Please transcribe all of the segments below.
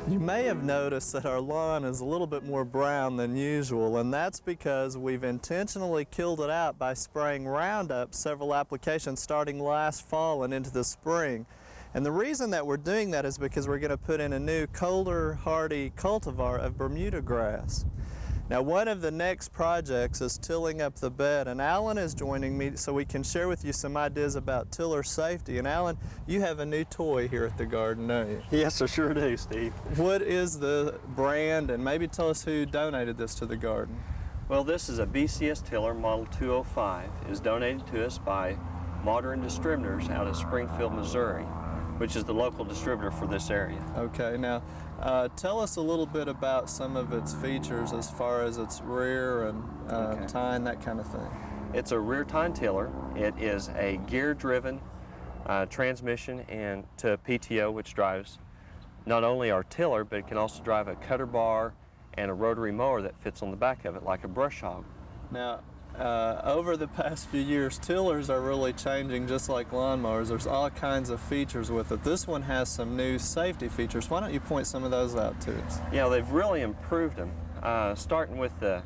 You may have noticed that our lawn is a little bit more brown than usual, and that's because we've intentionally killed it out by spraying Roundup several applications starting last fall and into the spring. And the reason that we're doing that is because we're going to put in a new colder hardy cultivar of Bermuda grass. Now, one of the next projects is tilling up the bed, and Alan is joining me so we can share with you some ideas about tiller safety. And Alan, you have a new toy here at the garden, don't you? Yes, I sure do, Steve. What is the brand, and maybe tell us who donated this to the garden? Well, this is a BCS tiller, model 205. It was donated to us by Modern Distributors out of Springfield, Missouri, which is the local distributor for this area. Okay, now tell us a little bit about some of its features as far as its rear and tine, that kind of thing. It's a rear tine tiller. It is a gear-driven transmission and to a PTO, which drives not only our tiller, but it can also drive a cutter bar and a rotary mower that fits on the back of it like a brush hog. Now, over the past few years, tillers are really changing just like lawnmowers. There's all kinds of features with it. This one has some new safety features. Why don't you point some of those out to us? Yeah, they've really improved them. Starting with the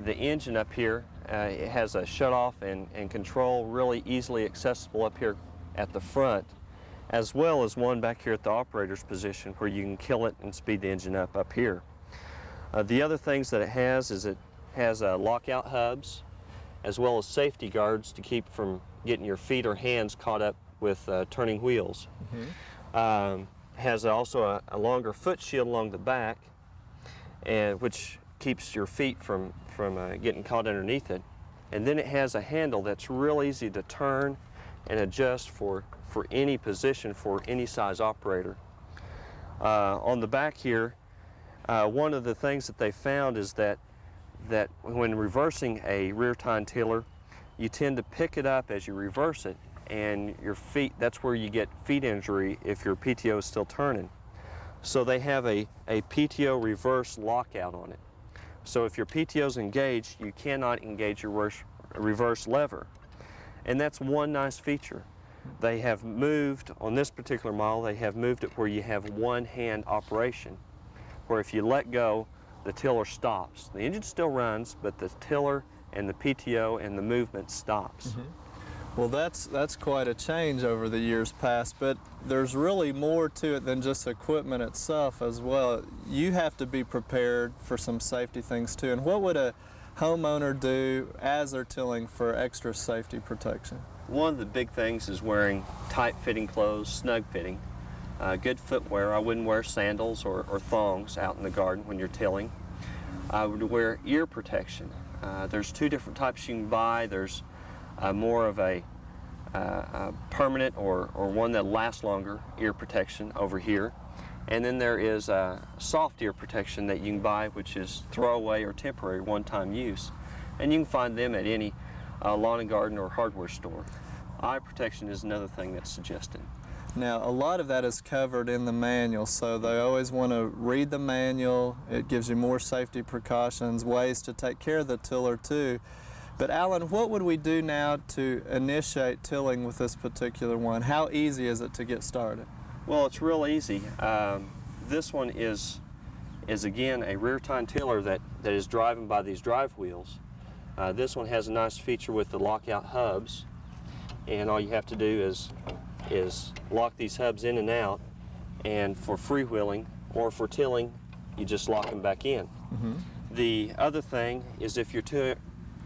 engine up here, it has a shut-off and control really easily accessible up here at the front, as well as one back here at the operator's position where you can kill it and speed the engine up here. The other things that it has is it has lockout hubs, as well as safety guards to keep from getting your feet or hands caught up with turning wheels. Has also a longer foot shield along the back, and which keeps your feet from getting caught underneath it. And then it has a handle that's real easy to turn and adjust for any position for any size operator. On the back here, one of the things that they found is that when reversing a rear tine tiller, you tend to pick it up as you reverse it, and your feet, that's where you get feet injury if your PTO is still turning. So they have a PTO reverse lockout on it. So if your PTO is engaged, you cannot engage your reverse lever. And that's one nice feature. They have moved, on this particular model, they have moved it where you have one hand operation, where if you let go, the tiller stops. The engine still runs, but the tiller and the PTO and the movement stops. Well, that's quite a change over the years past, but there's really more to it than just equipment itself as well. You have to be prepared for some safety things too. And what would a homeowner do as they're tilling for extra safety protection? One of the big things is wearing tight-fitting clothes, snug-fitting. Good footwear. I wouldn't wear sandals or thongs out in the garden when you're tilling. I would wear ear protection. There's two different types you can buy. There's more of a permanent or one that lasts longer ear protection over here. And then there is soft ear protection that you can buy, which is throwaway or temporary one-time use. And you can find them at any lawn and garden or hardware store. Eye protection is another thing that's suggested. Now, a lot of that is covered in the manual, so they always want to read the manual. It gives you more safety precautions, ways to take care of the tiller too. But Alan, what would we do now to initiate tilling with this particular one? How easy is it to get started? Well, it's real easy. This one is again a rear tine tiller that is driven by these drive wheels. This one has a nice feature with the lockout hubs, and all you have to do is lock these hubs in and out, and for freewheeling or for tilling, you just lock them back in. The other thing is if you're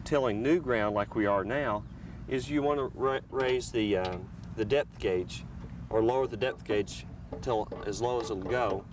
tilling new ground like we are now, is you want to raise the depth gauge or lower the depth gauge till as low as it'll go,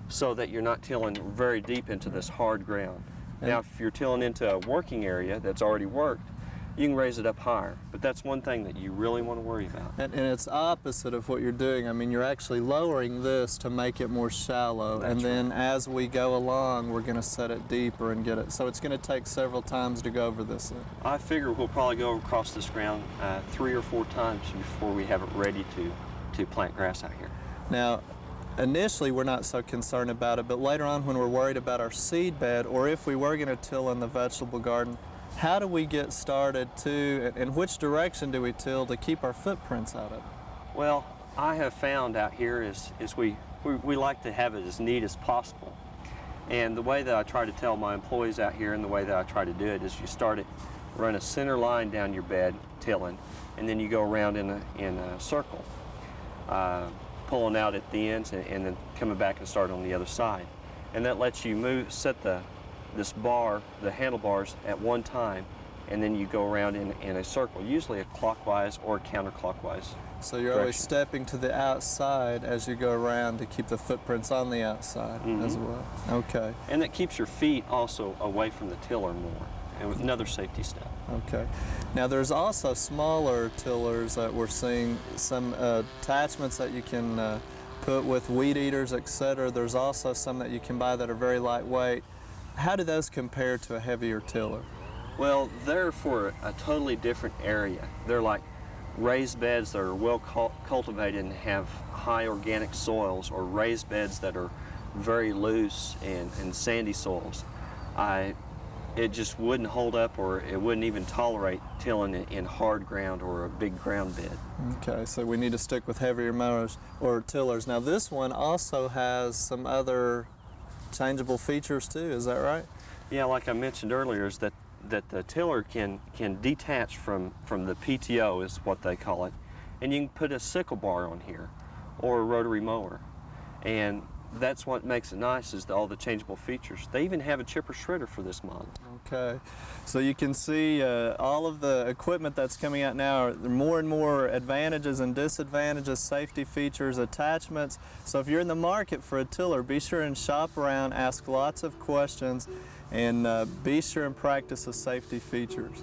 so that you're not tilling very deep into this hard ground. Now, if you're tilling into a working area that's already worked, you can raise it up higher, but that's one thing that you really want to worry about. And it's opposite of what you're doing. I mean, you're actually lowering this to make it more shallow, That's and then right. as we go along, we're going to set it deeper and get it. So it's going to take several times to go over this. I figure we'll probably go across this ground 3 or 4 times before we have it ready to plant grass out here. Now, initially we're not so concerned about it, but later on when we're worried about our seed bed, or if we were going to till in the vegetable garden, how do we get started to, and which direction do we till to keep our footprints out of it? Well, I have found out here is we we like to have it as neat as possible. And the way that I try to tell my employees out here and the way that I try to do it is you start it, run a center line down your bed, tilling, and then you go around in a circle, pulling out at the ends and then coming back and start on the other side. And that lets you set this bar, the handlebars, at one time, and then you go around in a circle, usually a clockwise or counterclockwise. So you're always stepping to the outside as you go around to keep the footprints on the outside as well. Okay. And that keeps your feet also away from the tiller more, and with another safety step. Okay. Now there's also smaller tillers that we're seeing, some attachments that you can put with weed eaters, etc. There's also some that you can buy that are very lightweight. How do those compare to a heavier tiller? Well, they're for a totally different area. They're like raised beds that are well cultivated and have high organic soils, or raised beds that are very loose and sandy soils. It just wouldn't hold up, or it wouldn't even tolerate tilling in hard ground or a big ground bed. Okay, so we need to stick with heavier mowers or tillers. Now this one also has some other changeable features too, is that right? Yeah, like I mentioned earlier, is that the tiller can detach from the PTO, is what they call it, and you can put a sickle bar on here or a rotary mower, and that's what makes it nice, is all the changeable features. They even have a chipper shredder for this model. Okay, so you can see all of the equipment that's coming out now are more and more advantages and disadvantages, safety features, attachments. So if you're in the market for a tiller, be sure and shop around, ask lots of questions, and be sure and practice the safety features.